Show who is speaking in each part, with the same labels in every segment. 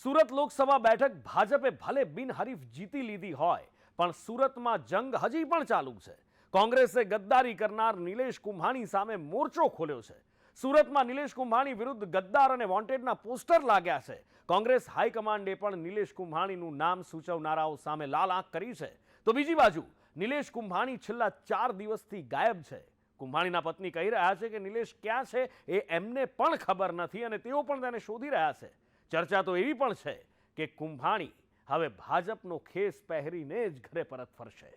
Speaker 1: સુરત લોકસભા બેઠક ભાજપે ભલે બિનહરીફ જીતી લીધી હોય, પણ સુરતમાં જંગ હજી પણ ચાલુ છે। કોંગ્રેસે ગદ્દારી કરનાર નિલેશ કુંભાણી સામે મોરચો ખોલ્યો છે। સુરતમાં નિલેશ કુંભાણી વિરુદ્ધ ગદ્દાર અને વોન્ટેડના પોસ્ટર લાગ્યા છે। કોંગ્રેસ હાઈકમાન્ડે પણ નિલેશ કુંભાણીનું નામ સૂચવનારાઓ સામે લાલ આંખ કરી છે। તો બીજી બાજુ નિલેશ કુંભાણી છેલ્લા 4 દિવસથી ગાયબ છે। કુંભાણીના પત્ની કહી રહ્યા છે કે નિલેશ ક્યાં છે એ એમને પણ ખબર નથી અને તેઓ પણ તેને શોધી રહ્યા છે। ચર્ચા તો એવી પણ છે કે કુંભાણી હવે ભાજપનો ખેસ પહેરીને જ ઘરે પરત ફરશે।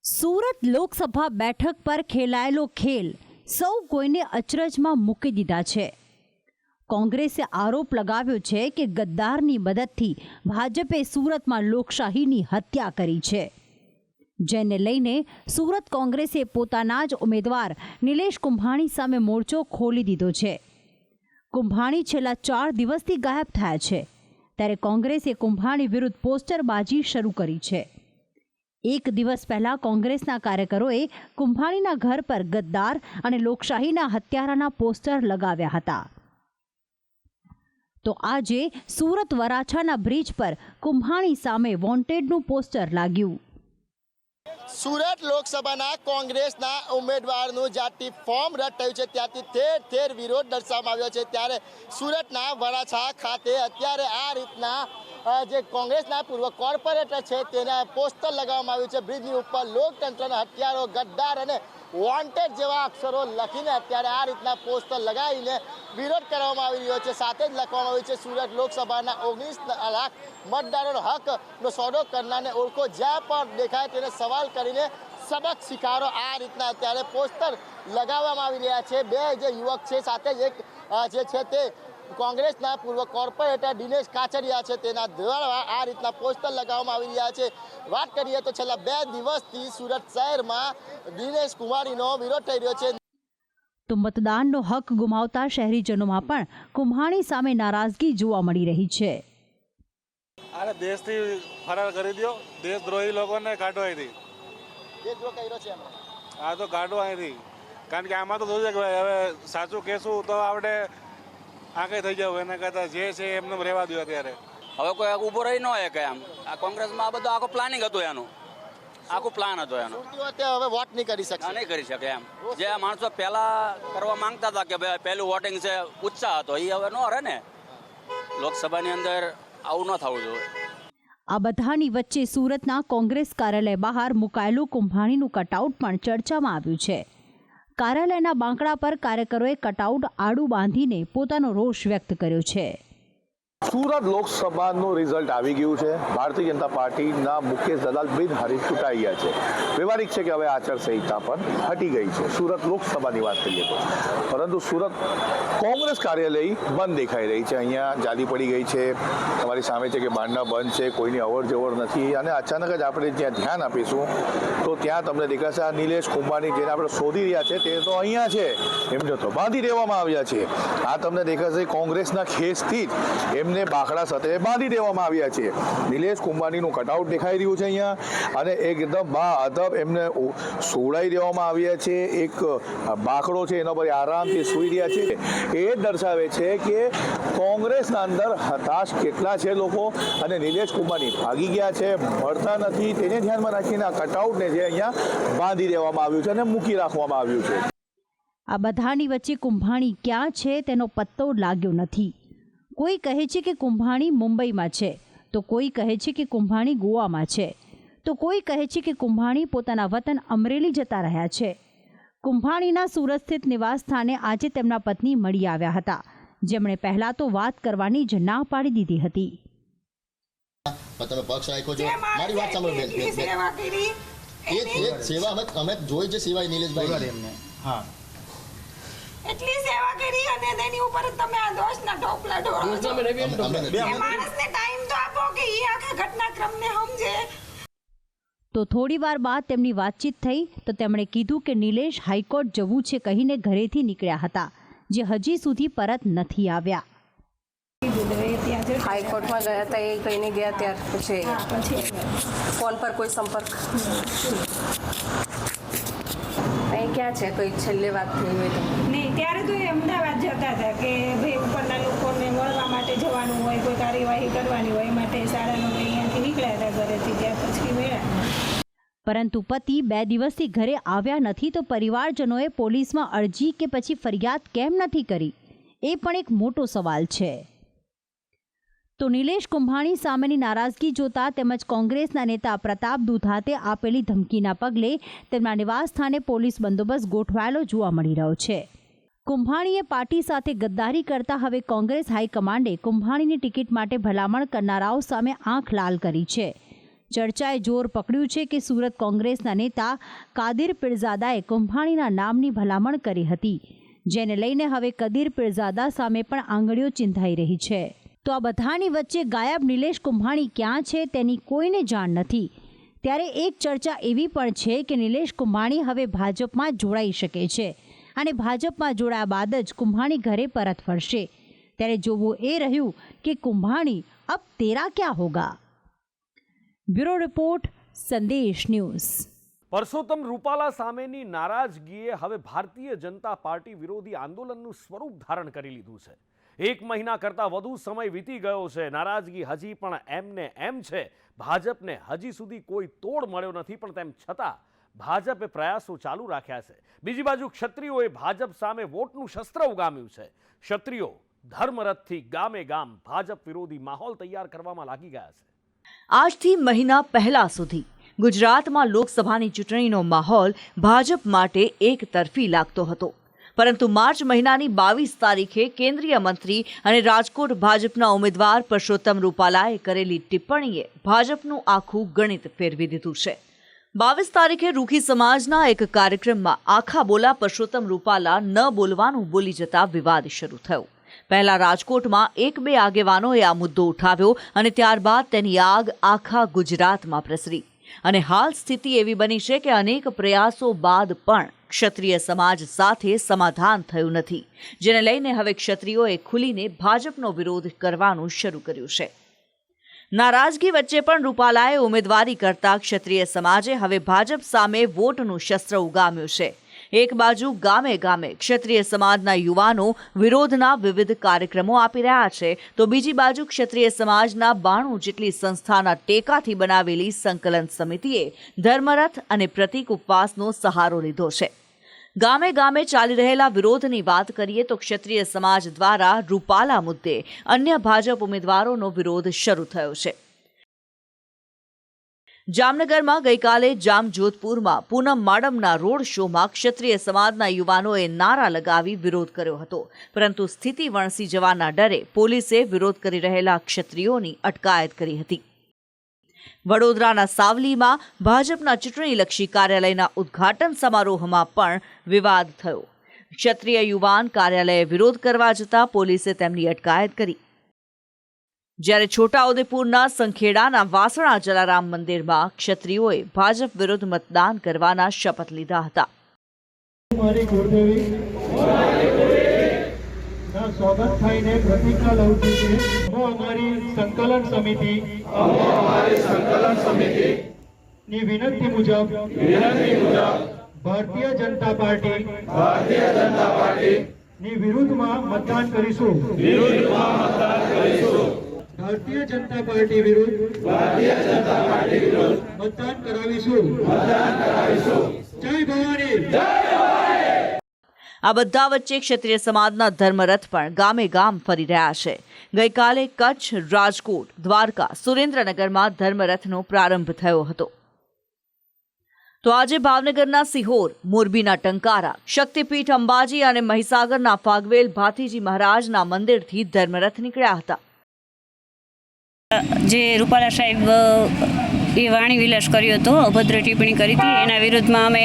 Speaker 2: સુરત લોકસભા બેઠક પર ખેલાયેલો ખેલ સૌ કોઈને અચરજમાં મૂકી દીધા છે। કોંગ્રેસે આરોપ લગાવ્યો છે કે ગદ્દારની મદદથી ભાજપે સુરતમાં લોકશાહીની હત્યા કરી છે, જેને લઈને સુરત કોંગ્રેસે પોતાના જ ઉમેદવાર નિલેશ કુંભાણી સામે મોરચો ખોલી દીધો છે। કુંભાણી છેલ્લા 4 દિવસથી ગાયબ થયા છે, ત્યારે કોંગ્રેસે કુંભાણી વિરુદ્ધ પોસ્ટરબાજી શરૂ કરી છે। એક દિવસ પહેલા કોંગ્રેસના કાર્યકરોએ કુંભાણીના ઘર પર ગદ્દાર અને લોકશાહીના હત્યારાના પોસ્ટર લગાવ્યા હતા। તો આજે સુરત વરાછાના બ્રિજ પર કુંભાણી સામે વોન્ટેડનું પોસ્ટર લાગ્યું।
Speaker 3: સુરત લોકસભાના કોંગ્રેસના ઉમેદવારનું જ્યાંથી ફોર્મ રદ થયું છે ત્યાંથી ઠેર ઠેર વિરોધ દર્શાવવામાં આવ્યો છે। ત્યારે સુરતના વરાછા ખાતે અત્યારે આ રીતના જે કોંગ્રેસના પૂર્વ કોર્પોરેટર છે તેના પોસ્ટર લગાવવામાં આવ્યું છે। બ્રિજની ઉપર લોકતંત્રના હત્યારો, ગદ્દાર અને વોન્ટેડ જેવા અક્ષરો લખીને અત્યારે આ રીતના પોસ્ટર લગાવીને વિરોધ કરવામાં આવી રહ્યો છે। સાથે જ લખવામાં આવ્યું છે સુરત લોકસભાના 19 લાખ મતદારોનો હકનો સોદો કરનારને ઓળખો, જ્યાં પણ દેખાય તેને સવાલ કરીને સબક શીખારો। આ રીતના અત્યારે પોસ્ટર લગાવવામાં આવી રહ્યા છે। બે જે યુવક છે સાથે જ એક જે છે તે કોંગ્રેસના પૂર્વ કોર્પોરેટર દિનેશ કાચરિયા છે તેના દ્વારા આ રીતના પોસ્ટર લગાવવામાં આવી રહ્યા છે। વાત કરીએ તો છેલ્લા 2 દિવસથી સુરત શહેરમાં દિનેશ કુંભાણીનો વિરોધ થઈ રહ્યો છે।
Speaker 2: તો મતદાનનો હક ગુમાવતા શહેરીજનોમાં પણ કુંભાણી સામે નારાજગી જોવા મળી રહી છે।
Speaker 4: અરે દેશથી ફરાર કરી દો, દેશદ્રોહી લોકોને કાઢો અહીંથી।
Speaker 3: દેશદ્રોહ કર્યો છે એમણે,
Speaker 4: આ તો કાઢો અહીંથી, કારણ કે આમાં તો જોયું કે ભાઈ હવે સાચું કહેશું તો આપણે આંખે થઈ જાવ, એના કરતાં જે છે એમને રહેવા દો। અત્યારે
Speaker 5: હવે કોઈ ઊભો રહી ન હોય કે આમ આ કોંગ્રેસમાં આ બધું આખું પ્લાનિંગ હતું, એનું આખું પ્લાન હતો એનો।
Speaker 3: હવે વોટ નહીં કરી શકશે,
Speaker 5: નહીં કરી શકે એમ। જે આ માણસો પહેલા કરવા માંગતા હતા કે ભાઈ પહેલું વોટિંગ છે, ઉત્સાહ હતો, એ હવે ન રહે ને। લોકસભાની અંદર આવું ન થવું જોઈએ।
Speaker 2: આ બધાની વચ્ચે સુરતના કોંગ્રેસ કાર્યાલય બહાર મુકાયેલું કુંભાણીનું કટઆઉટ પણ ચર્ચામાં આવ્યું છે। કાર્યાલયના બાંકડા પર કાર્યકરોએ કટઆઉટ આડું બાંધીને પોતાનો રોષ વ્યક્ત કર્યો છે।
Speaker 6: સુરત લોકસભાનું રિઝલ્ટ આવી ગયું છે। ભારતીય જનતા પાર્ટીના મુખ્ય દલાલ બિનહરીફ ચૂંટાઈ ગયા છે। વ્યવહારિક છે કે હવે આચારસંહિતા પણ હટી ગઈ છે સુરત લોકસભાની વાત કરીએ તો, પરંતુ સુરત કોંગ્રેસ કાર્યાલય બંધ દેખાઈ રહી છે। અહીંયા જાલી પડી ગઈ છે, તમારી સામે છે કે બારણા બંધ છે, કોઈની અવર જવર નથી। અને અચાનક જ આપણે જ્યાં ધ્યાન આપીશું તો ત્યાં તમને દેખાશે આ નિલેશ કુંભાણી જેને આપણે શોધી રહ્યા છે તે તો અહીંયા છે, એમને તો બાંધી દેવામાં આવ્યા છે। આ તમને દેખાશે કોંગ્રેસના ખેસથી જ એમને બાકડા સાથે બાંધી દેવામાં આવ્યા છે। નિલેશ કુંભાણીનું કટઆઉટ દેખાઈ રહ્યું છે અહીંયા, અને એકદમ બાઅદબ એમને સોડાઈ દેવામાં આવ્યા છે। એક બાકડો છે એના પર આરામથી સૂઈ રહ્યા છે। એ દર્શાવે છે કે કોંગ્રેસના અંદર હતાશ કેટલા છે લોકો, અને નિલેશ કુંભાણી ભાગી ગયા છે, મળતા નથી। તેને ધ્યાનમાં રાખીને આ કટઆઉટને જે અહીંયા બાંધી દેવામાં આવ્યું છે અને મૂકી રાખવામાં આવ્યું છે।
Speaker 2: આ બધાની વચ્ચે કુંભાણી ક્યાં છે તેનો પત્તો લાગ્યો નથી। કોઈ કહે છે કે કુંભાણી મુંબઈમાં છે, તો કોઈ કહે છે કે કુંભાણી ગોવામાં છે, તો કોઈ કહે છે કે કુંભાણી પોતાના વતન અમરેલી જતા રહ્યા છે। કુંભાણીના સુરત સ્થિત નિવાસ સ્થાને આજે તેમના પત્ની મળી આવ્યા હતા, જેમણે પહેલા તો વાત કરવાની જ ના પાડી દીધી હતી।
Speaker 3: તમે પક્ષ રાખ્યો છો, મારી વાત સાંભળો બેન, એ સેવા અમે જોઈ છે સિવાય નિલેશભાઈ એમને, હા
Speaker 7: એટલી સેવા કરી અને તેની ઉપર તમે આ દોષના ટોપલા ઢોળો છો। માણસને ટાઈમ તો આપો કે એ આખા ઘટનાક્રમને સમજે।
Speaker 2: તો થોડી વાર બાદ તેમની વાતચીત થઈ તો તેમણે કીધું કે નિલેશ હાઈકોર્ટ જવું છે કહીને ઘરેથી નીકળ્યા હતા, જે હજી સુધી પરત નથી આવ્યા।
Speaker 8: હાઈકોર્ટમાં ગયા હતા, એ કહીને ગયા ત્યાર પછી ફોન પર કોઈ સંપર્ક અહીં ક્યાં છે? કોઈ છેલ્લે વાત થઈ હોય તો
Speaker 7: નહીં ત્યારે તો એ અમદાવાદ જતા હતા કે ભાઈ ઉપરના લોકોને મળવા માટે જવાનું હોય, કોઈ કાર્યવાહી કરવાની હોય, એ માટે 9:30 અહીંયાથી નીકળ્યા હતા ઘરેથી, ત્યાં પછી મેળા.
Speaker 2: પરંતુ પતિ 2 દિવસથી ઘરે આવ્યા નથી તો પરિવારજનોએ પોલીસમાં અરજી કે પછી ફરિયાદ કેમ નથી કરી, એ પણ એક મોટો સવાલ છે. તો નિલેશ કુંભાણી સામેની નારાજગી જોતા તેમજ કોંગ્રેસના નેતા પ્રતાપ દુધાતે આપેલી ધમકીના પગલે તેમના નિવાસસ્થાને પોલીસ બંદોબસ્ત ગોઠવાયેલો જોવા મળી રહ્યો છે. કુંભાણીએ પાર્ટી સાથે ગદ્દારી કરતા હવે કોંગ્રેસ હાઈકમાન્ડે કુંભાણીની ટિકિટ માટે ભલામણ કરનારાઓ સામે આંખ લાલ કરી છે. ચર્ચાએ જોર પકડ્યું છે કે સુરત કોંગ્રેસના નેતા કાદિર પીરઝાદાએ કુંભાણીના નામની ભલામણ કરી હતી, જેને લઈને હવે કાદિર પીરઝાદા સામે પણ આંગળીઓ ચિંધાઈ રહી છે. તો આ બધાની વચ્ચે ગાયબ નિલેશ કુંભાણી ક્યાં છે તેની કોઈને જાણ નથી. ત્યારે એક ચર્ચા એવી પણ છે કે નિલેશ કુંભાણી હવે ભાજપમાં જોડાઈ શકે છે અને ભાજપમાં જોડાયા બાદ જ કુંભાણી ઘરે પરત ફરશે. ત્યારે જોવું એ રહ્યું કે કુંભાણી અબ તેરા ક્યાં હોગા. બ્યુરો રિપોર્ટ, સંદેશ ન્યૂઝ.
Speaker 1: પરસોત્તમ રૂપાલા સામેની નારાજગીએ હવે ભારતીય જનતા પાર્ટી વિરોધી આંદોલનનું સ્વરૂપ ધારણ કરી લીધું છે. 1 મહિના કરતાં વધુ સમય વીતી ગયો છે. નારાજગી હજી પણ એમને એમ છે. ભાજપને હજી સુધી કોઈ તોડ મળ્યો નથી, પણ તેમ છતાં ભાજપે પ્રયાસો ચાલુ રાખ્યા છે. બીજી બાજુ ક્ષત્રિયોએ ભાજપ સામે વોટનું શસ્ત્ર ઉગામ્યું છે. ક્ષત્રિયો ધર્મરથથી ગામે ગામ ભાજપ વિરોધી માહોલ તૈયાર કરવામાં લાગી ગયા છે.
Speaker 9: આજથી મહિના પહેલા સુધી ગુજરાતમાં લોકસભાની ચૂંટણીનો માહોલ ભાજપ માટે એક તરફી લાગતો હતો. પરંતુ માર્ચ મહિનાની 22 તારીખે કેન્દ્રીય મંત્રી અને રાજકોટ ભાજપના ઉમેદવાર પરસોત્તમ રૂપાલાએ કરેલી ટિપ્પણીએ ભાજપનું આખું ગણિત ફેરવી દીધું છે. 22 તારીખે રૂખી સમાજના એક કાર્યક્રમમાં આખા બોલા પરસોત્તમ રૂપાલા ન બોલવાનું બોલી જતા વિવાદ શરૂ થયો. પહેલા રાજકોટમાં 1-2 આગેવાનોએ આ મુદ્દો ઉઠાવ્યો અને ત્યારબાદ તેની આગ આખા ગુજરાતમાં પ્રસરી. અને હાલ સ્થિતિ એવી બની છે કે અનેક પ્રયાસો બાદ પણ ક્ષત્રિય સમાજ સાથે સમાધાન થયું નથી, જેને લઈને હવે ક્ષત્રિયોએ ખુલીને ભાજપનો વિરોધ કરવાનું શરૂ કર્યું છે. નારાજગી વચ્ચે પણ રૂપાલાએ ઉમેદવારી કરતા ક્ષત્રિય સમાજે હવે ભાજપ સામે વોટનું શસ્ત્ર ઉગામ્યું છે. એક બાજુ ગામે ગામે ક્ષત્રિય સમાજના યુવાનો વિરોધના વિવિધ કાર્યક્રમો આપી રહ્યા છે, તો બીજી બાજુ ક્ષત્રિય સમાજના 92 જેટલી સંસ્થાના ટેકાથી બનાવેલી સંકલન સમિતિએ ધર્મરથ અને પ્રતીક ઉપવાસનો સહારો લીધો છે. ગામે ગામે ચાલી રહેલા વિરોધની વાત કરીએ તો ક્ષત્રિય સમાજ દ્વારા રૂપાલા મુદ્દે અન્ય ભાજપ ઉમેદવારોનો વિરોધ શરૂ થયો છે. જામનગરમાં ગઈકાલે જામજોધપુરમાં પૂનમ માડમના રોડ શોમાં ક્ષત્રિય સમાજના યુવાનોએ નારા લગાવી વિરોધ કર્યો હતો, પરંતુ સ્થિતિ વણસી જવાના ડરે પોલીસે વિરોધ કરી રહેલા ક્ષત્રિયોની અટકાયત કરી હતી. વડોદરાના સાવલીમાં ભાજપના ચૂંટણીલક્ષી કાર્યાલયના ઉદ્ઘાટન સમારોહમાં પણ વિવાદ થયો. ક્ષત્રિય યુવાન કાર્યાલયે વિરોધ કરવા જતા પોલીસે તેમની અટકાયત કરી. જ્યારે છોટાઉદેપુરના સંખેડાના વાસણા જલારામ મંદિરમાં ક્ષત્રિયોએ ભાજપ વિરુદ્ધ મતદાન કરવાના શપથ લીધા હતા.
Speaker 10: મારી ગુરુદેવી ના સ્વાગત થઈને પ્રતિજ્ઞા લઉં છું કે હું અમારી સંકલન સમિતિ ની વિનંતી મુજબ ભારતીય જનતા પાર્ટી ની વિરુદ્ધમાં મતદાન કરીશું. ભારતીય જનતા પાર્ટી વિરુદ્ધ મતદાન કરાવીશું. જય ભવાની.
Speaker 9: આ બધા વચ્ચે ક્ષત્રિય સમાજના ધર્મરથ પણ ગામે ગામ ફરી રહ્યા છે. ગઈકાલે કચ્છ, રાજકોટ, દ્વારકા, સુરેન્દ્રનગરમાં ધર્મરથનો પ્રારંભ થયો હતો. તો આજે ભાવનગરના સિહોર, મોરબીના ટંકારા, શક્તિપીઠ અંબાજી અને મહીસાગરના ફાગવેલ ભાતીજી મહારાજના મંદિરથી ધર્મરથ નીકળ્યા હતા.
Speaker 11: જે રૂપાલા સાહેબ એ વાણી વિલાસ કર્યો હતો, અભદ્ર ટિપ્પણી કરી હતી, એના વિરુદ્ધમાં અમે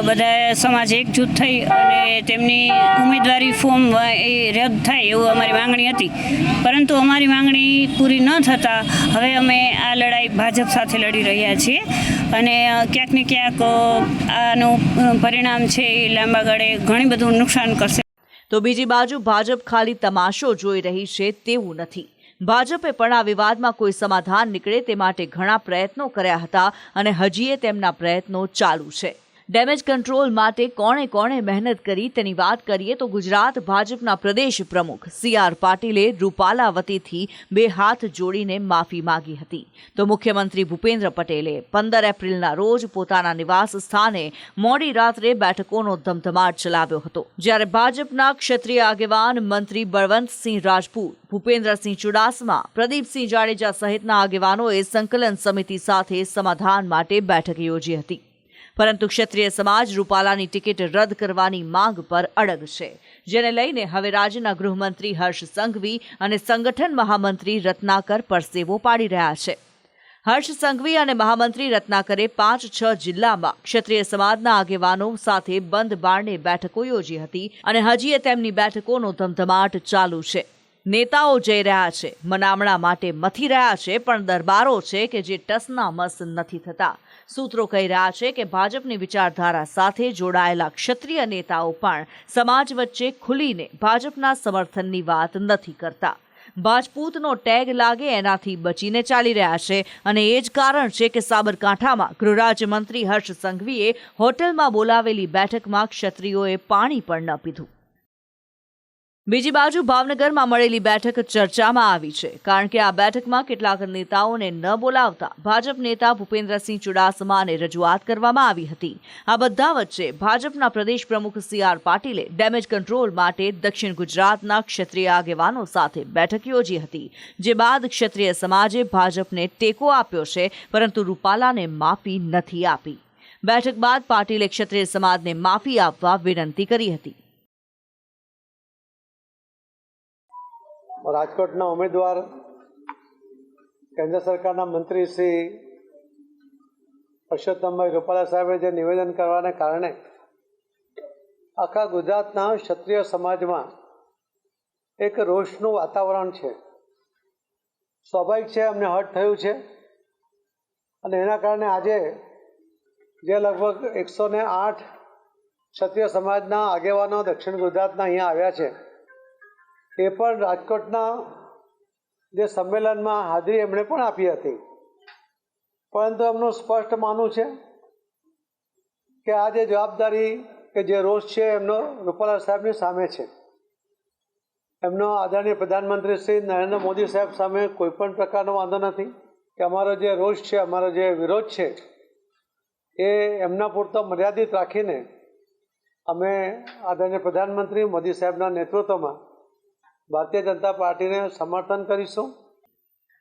Speaker 11: બધા સમાજ એકજૂથ થઈ અને તેમની ઉમેદવારી ફોર્મ એ રદ થાય એવું અમારી માંગણી હતી. પરંતુ અમારી માંગણી પૂરી ન થતાં હવે અમે આ લડાઈ ભાજપ સાથે લડી રહ્યા છીએ અને ક્યાંક ને ક્યાંક આનું પરિણામ છે એ લાંબા ગાળે ઘણી બધું નુકસાન કરશે.
Speaker 9: તો બીજી બાજુ ભાજપ ખાલી તમાશો જોઈ રહી છે તેવું નથી. ભાજપે પણ આ વિવાદમાં કોઈ સમાધાન નીકળે તે માટે ઘણા પ્રયત્નો કર્યા હતા અને હજીએ તેમના પ્રયત્નો ચાલુ છે. ડેમેજ કંટ્રોલ માટે કોણે કોણે મહેનત કરી તેની વાત કરીએ તો ગુજરાત ભાજપના પ્રદેશ પ્રમુખ CR પાટીલે રૂપાલા વતીથી 2 હાથ જોડીને માફી માંગી હતી, તો મુખ્યમંત્રી ભૂપેન્દ્ર પટેલે 15 એપ્રિલના રોજ પોતાના નિવાસ સ્થાને મોડી રાત્રે બેઠકોનો ધમધમાટ ચલાવ્યો હતો, જ્યારે ભાજપના ક્ષત્રિય આગેવાન મંત્રી બળવંતસિંહ રાજપૂત, ભૂપેન્દ્રસિંહ ચુડાસમા, પ્રદીપસિંહ જાડેજા સહિતના આગેવાનોએ સંકલન સમિતિ સાથે સમાધાન માટે બેઠક યોજી હતી, પરંતુ ક્ષત્રિય સમાજ રૂપાલાની ટિકિટ રદ કરવાની માંગ પર અડગ છે, જેને લઈને હવે રાજ્યના ગૃહમંત્રી હર્ષ સંઘવી અને સંગઠન મહામંત્રી રત્નાકર પરસેવો પાડી રહ્યા છે. હર્ષ સંઘવી અને મહામંત્રી રત્નાકરે 5-6 જિલ્લામાં ક્ષત્રિય સમાજના આગેવાનો સાથે બંધ બારણે બેઠકો યોજી હતી અને હજીએ તેમની બેઠકોનો ધમધમાટ ચાલુ છે. નેતાઓ જઈ રહ્યા છે, મનામણા માટે મથી રહ્યા છે, પણ દરબારો છે કે જે ટસના મસ નથી થતા. સૂત્રો કહી રહ્યા છે કે ભાજપની વિચારધારા સાથે જોડાયેલા ક્ષત્રિય નેતાઓ પણ સમાજ વચ્ચે ખુલીને ભાજપના સમર્થનની વાત નથી કરતા. રાજપૂતનો ટેગ લાગે એનાથી બચીને ચાલી રહ્યા છે અને એ જ કારણ છે કે સાબરકાંઠામાં ગૃહરાજ્યમંત્રી હર્ષ સંઘવીએ હોટલમાં બોલાવેલી બેઠકમાં ક્ષત્રિયોએ પાણી પણ ન પીધું. બીજી બાજુ ભાવનગરમાં મળેલી બેઠક ચર્ચામાં આવી છે, કારણ કે આ બેઠકમાં કેટલાક નેતાઓને ન બોલાવતા ભાજપ નેતા ભૂપેન્દ્રસિંહ ચુડાસમાને રજૂઆત કરવામાં આવી હતી. આ બધા વચ્ચે ભાજપના પ્રદેશ પ્રમુખ CR પાટીલે ડેમેજ કંટ્રોલ માટે દક્ષિણ ગુજરાતના ક્ષત્રિય આગેવાનો સાથે બેઠક યોજી હતી, જે બાદ ક્ષત્રિય સમાજે ભાજપને ટેકો આપ્યો છે, પરંતુ રૂપાલાને માફી નથી આપી. બેઠક બાદ પાટીલે ક્ષત્રિય સમાજને માફી આપવા વિનંતી કરી હતી.
Speaker 10: રાજકોટના ઉમેદવાર કેન્દ્ર સરકારના મંત્રી શ્રી પરસોત્તમભાઈ રૂપાલા સાહેબે જે નિવેદન કરવાને કારણે આખા ગુજરાતના ક્ષત્રિય સમાજમાં એક રોષનું વાતાવરણ છે. સ્વાભાવિક છે, અમને હર્ટ થયું છે અને એના કારણે આજે જે લગભગ 108 ક્ષત્રિય સમાજના આગેવાનો દક્ષિણ ગુજરાતના અહીંયા આવ્યા છે, એ પણ રાજકોટના જે સંમેલનમાં હાજરી એમણે પણ આપી હતી, પરંતુ એમનું સ્પષ્ટ માનવું છે કે આ જે જવાબદારી કે જે રોષ છે એમનો રૂપાલા સાહેબની સામે છે. એમનો આદરણીય પ્રધાનમંત્રી શ્રી નરેન્દ્ર મોદી સાહેબ સામે કોઈ પણ પ્રકારનો વાંધો નથી કે અમારો જે રોષ છે, અમારો જે વિરોધ છે એ એમના પૂરતો મર્યાદિત રાખીને અમે આદરણીય પ્રધાનમંત્રી મોદી સાહેબના નેતૃત્વમાં ભારતીય જનતા પાર્ટીને સમર્થન કરીશું.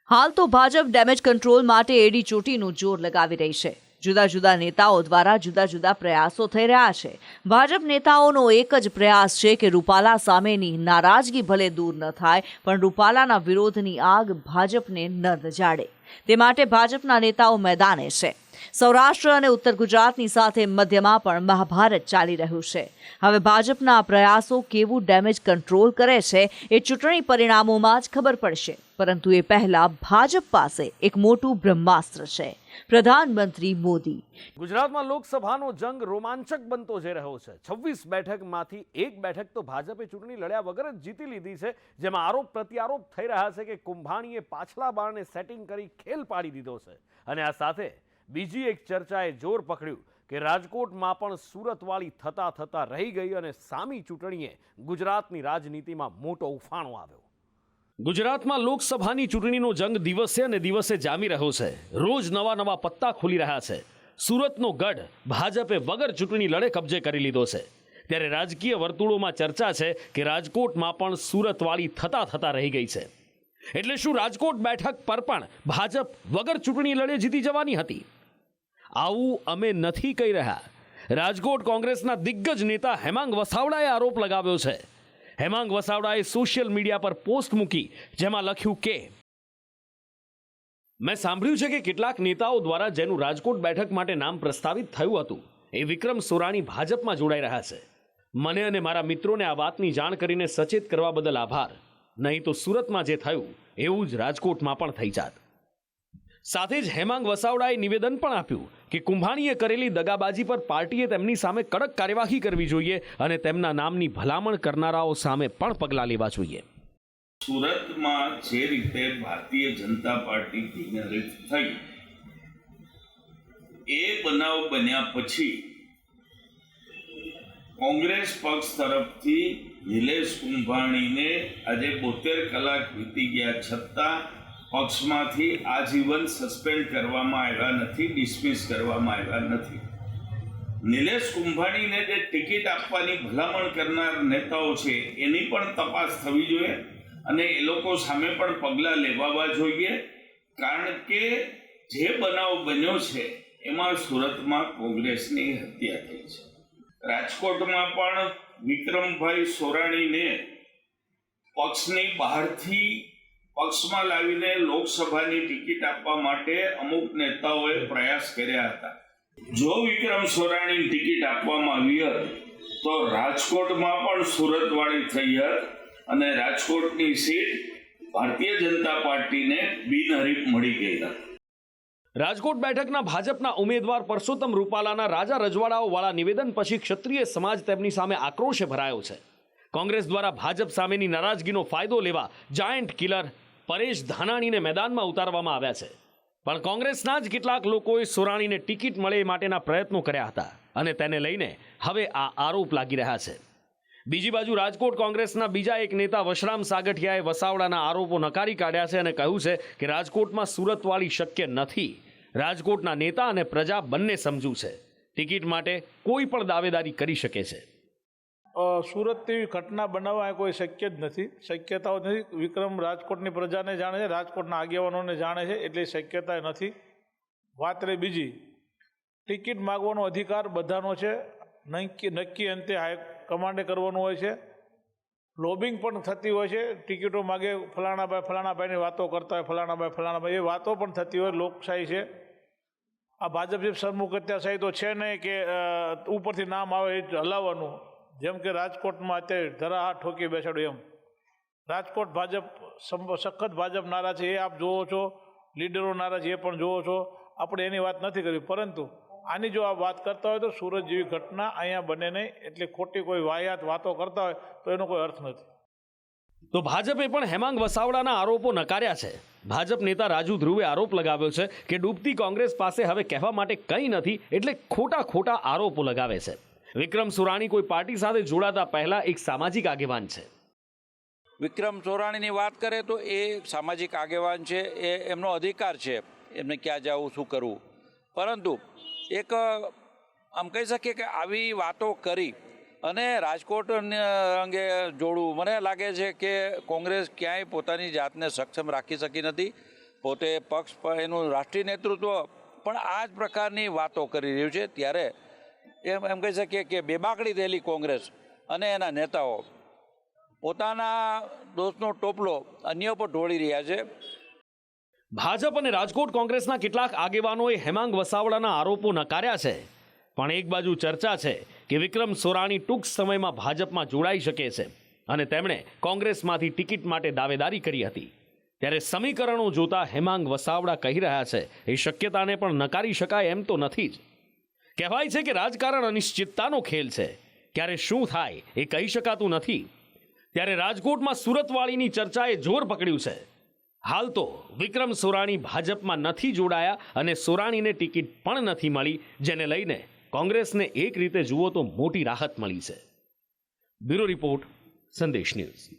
Speaker 9: હાલ તો ભાજપ ડેમેજ કંટ્રોલ માટે એડી ચોટીનું જોર લગાવી રહી છે. જુદા જુદા નેતાઓ દ્વારા જુદા જુદા પ્રયાસો થઈ રહ્યા છે. ભાજપ નેતાઓનો એક જ પ્રયાસ છે કે રૂપાલા સામેની નારાજગી ભલે દૂર ન થાય, પણ રૂપાલાના વિરોધની આગ ભાજપને ન રજાડે. તે માટે ભાજપના નેતાઓ મેદાને છે. સૌરાષ્ટ્ર અને ઉત્તર ગુજરાતની સાથે મધ્યમાં પણ મહાભારત ચાલી રહ્યું છે. હવે ભાજપના પ્રયાસો કેવું ડેમેજ કંટ્રોલ કરે છે એ ચૂંટણી પરિણામોમાં જ ખબર પડશે, પરંતુ એ પહેલા ભાજપ પાસે એક મોટું બ્રહ્માસ્ત્ર છે, પ્રધાનમંત્રી મોદી.
Speaker 1: ગુજરાતમાં લોકસભાનો જંગ રોમાંચક બનતો જઈ રહ્યો છે. 26 બેઠકમાંથી 1 બેઠક તો ભાજપે ચૂંટણી લડ્યા વગર જ જીતી લીધી છે, જેમાં આરોપ પ્રત્યારોપ થઈ રહ્યા છે કે કુંભાણીએ પાછલા બારણે સેટિંગ કરી ખેલ પાડી દીધો છે. અને આ સાથે બીજી એક ચર્ચાએ જોર પકડ્યું કે રાજકોટમાં પણ સુરતવાળી થતા થતા રહી ગઈ અને સામી ચૂંટણીએ ગુજરાતની રાજનીતિમાં મોટો ઉફાણો આવ્યો. ગુજરાતમાં લોકસભાની ચૂંટણીનો જંગ દિવસે અને દિવસે જામી રહ્યો છે. રોજ નવા નવા પત્તા ખુલી રહ્યા છે. સુરતનો ગઢ ભાજપે વગર ચૂંટણી લડે કબજે કરી લીધો છે, ત્યારે રાજકીય વર્તુળોમાં ચર્ચા છે કે રાજકોટમાં પણ સુરતવાળી થતા થતા રહી ગઈ છે. એટલે શું રાજકોટ બેઠક પર પણ ભાજપ વગર ચૂંટણી લડે જીતી જવાની હતી? આવું અમે નથી કહી રહ્યા. રાજકોટ કોંગ્રેસના દિગ્ગજ નેતા હેમાંગ વસાવડાએ આરોપ લગાવ્યો છે. હેમાંગ વસાવડાએ સોશિયલ મીડિયા પર પોસ્ટ મૂકી, જેમાં લખ્યું કે મેં સાંભળ્યું છે કે કેટલાક નેતાઓ દ્વારા જેનું રાજકોટ બેઠક માટે નામ પ્રસ્તાવિત થયું હતું એ વિક્રમ સોરાણી ભાજપમાં જોડાઈ રહ્યા છે. મને અને મારા મિત્રોને આ વાતની જાણ કરીને સચેત કરવા બદલ આભાર. નહીં તો સુરતમાં જે થયું એવું જ રાજકોટમાં પણ થઈ જાત. સાથે જ હેમાંગ વસાવડાએ નિવેદન પણ આપ્યું કે કુંભાણીએ કરેલી દગાબાજી પર પાર્ટીએ તેમની સામે કડક કાર્યવાહી કરવી જોઈએ અને તેમના નામની ભલામણ કરનારાઓ સામે પણ પગલાં લેવા જોઈએ.
Speaker 12: સુરતમાં જે રીતે ભારતીય જનતા પાર્ટી બિનહરીફ થઈ, એ બનાવ બન્યા પછી કોંગ્રેસ પક્ષ તરફથી નિલેશ કુંભાણીને આજે 72 કલાક વીતી ગયા છતાં પક્ષમાંથી આજીવન સસ્પેન્ડ કરવામાં આવ્યા નથી, ડિસમિસ કરવામાં આવ્યા નથી. નિલેશ કુંભાણીને જે ટિકિટ આપવાની ભલામણ કરનાર નેતાઓ છે એની પણ તપાસ થવી જોઈએ અને એ લોકો સામે પણ પગલાં લેવાવા જોઈએ, કારણ કે જે બનાવ બન્યો છે એમાં સુરતમાં કોંગ્રેસની હત્યા થઈ છે. રાજકોટમાં પણ વિક્રમભાઈ સોરાણીને પક્ષની બહારથી પક્ષમાં લાવીને લોકસભાની ટિકિટ આપવા માટે અમુક નેતાઓએ પ્રયાસ કર્યા હતા. જો વિક્રમ સોરાણીની ટિકિટ આપવામાં આવી હોત તો રાજકોટમાં પણ સુરતવાળી થઈ હોત અને રાજકોટની સીટ ભારતીય જનતા પાર્ટીને બિનહરીફ મળી ગઈ હોત.
Speaker 1: રાજકોટ બેઠકના ભાજપના ઉમેદવાર પરસોત્તમ રૂપાલાના રાજા રજવાડાઓ વાળા નિવેદન પછી ક્ષત્રિય સમાજ તેમની સામે આક્રોશે ભરાયો છે. કોંગ્રેસ દ્વારા ભાજપ સામેની નારાજગીનો ફાયદો લેવા જાયન્ટ કિલર પરેશ ધાનાણીને મેદાનમાં ઉતારવામાં આવ્યા છે. પણ કોંગ્રેસના જ કેટલાક લોકોએ સોરાણીને ટિકિટ મળે એ માટેના પ્રયત્નો કર્યા હતા અને તેને લઈને હવે આ આરોપ લાગી રહ્યા છે. બીજી બાજુ રાજકોટ કોંગ્રેસના બીજા એક નેતા વશરામ સાગઠિયાએ વસાવડાના આરોપો નકારી કાઢ્યા છે અને કહ્યું છે કે રાજકોટમાં સુરતવાળી શક્ય નથી. રાજકોટના નેતા અને પ્રજા બંને સમજુ છે. ટિકિટ માટે કોઈ પણ દાવેદારી કરી શકે છે.
Speaker 13: સુરત જેવી ઘટના બનાવવા કોઈ શક્ય જ નથી, શક્યતાઓ નથી. વિક્રમ રાજકોટની પ્રજાને જાણે છે, રાજકોટના આગેવાનોને જાણે છે, એટલી શક્યતા નથી. વાત રહી બીજી, ટિકિટ માગવાનો અધિકાર બધાનો છે, નક્કી અંતે હાઈકમાન્ડે કરવાનું હોય છે. લોબિંગ પણ થતી હોય છે, ટિકિટો માગે ફલાણાભાઈની વાતો કરતા હોય, ફલાણાભાઈ એ વાતો પણ થતી હોય. લોકશાહી છે. આ ભાજપ જે સરમુખ અત્યારશાહી તો છે નહીં કે ઉપરથી નામ આવે એ જ હલાવવાનું. જેમ કે રાજકોટમાં અત્યારે ધરાહાર ઠોકી બેસાડ્યું એમ. રાજકોટ ભાજપ સખત ભાજપ નારાજ છે, એ આપ જોવો છો. લીડરો નારાજ એ પણ જોવો છો. આપણે એની વાત નથી કરી, પરંતુ આની જો આ વાત કરતા હોય તો સુરત જેવી ઘટના અહીંયા બને નહીં. એટલે ખોટી કોઈ વાહિયાત વાતો કરતા હોય તો એનો કોઈ અર્થ નથી.
Speaker 1: તો ભાજપે પણ હેમાંગ વસાવડાના આરોપો નકાર્યા છે. ભાજપ નેતા રાજુ ધ્રુવે આરોપ લગાવ્યો છે કે ડૂબતી કોંગ્રેસ પાસે હવે કહેવા માટે કંઈ નથી, એટલે ખોટા આરોપો લગાવે છે. વિક્રમ સોરાણી કોઈ પાર્ટી સાથે જોડાતા પહેલા એક સામાજિક આગેવાન છે.
Speaker 14: વિક્રમ સોરાણીની વાત કરે તો એ સામાજિક આગેવાન છે, એ એમનો અધિકાર છે એમને ક્યાં જવું શું કરવું. પરંતુ એક આમ કહી શકીએ કે આવી વાતો કરી અને રાજકોટ અંગે જોડવું, મને લાગે છે કે કોંગ્રેસ ક્યાંય પોતાની જાતને સક્ષમ રાખી શકી નથી. પોતે પક્ષ એનું રાષ્ટ્રીય નેતૃત્વ પણ આ જ પ્રકારની વાતો કરી રહ્યું છે. ત્યારે એમ કહી શકીએ કે બેબાકડી થયેલી કોંગ્રેસ અને એના નેતાઓ પોતાના દોષનો ટોપલો અન્ય પર ઢોળી રહ્યા છે.
Speaker 1: ભાજપ અને રાજકોટ કોંગ્રેસના કેટલાક આગેવાનોએ હેમાંગ વસાવડાના આરોપો નકાર્યા છે. પણ એક બાજુ ચર્ચા છે કે વિક્રમ સોરાણી ટૂંક સમયમાં ભાજપમાં જોડાઈ શકે છે અને તેમણે કોંગ્રેસમાંથી ટિકિટ માટે દાવેદારી કરી હતી. ત્યારે સમીકરણો જોતા હેમાંગ વસાવડા કહી રહ્યા છે એ શક્યતાને પણ નકારી શકાય એમ તો નથી જ. કહેવાય છે કે રાજકારણ અનિશ્ચિતતાનો ખેલ છે. ક્યારે શું થાય એ કહી શકાતું નથી. ત્યારે રાજકોટમાં સુરતવાળીની ચર્ચાએ જોર પકડ્યું છે. હાલ તો વિક્રમ સોરાણી ભાજપમાં નથી જોડાયા અને સોરાણીને ટિકિટ પણ નથી મળી, જેને લઈને કોંગ્રેસને એક રીતે જુઓ તો મોટી રાહત મળી છે. બ્યુરો રિપોર્ટ, સંદેશ ન્યૂઝ.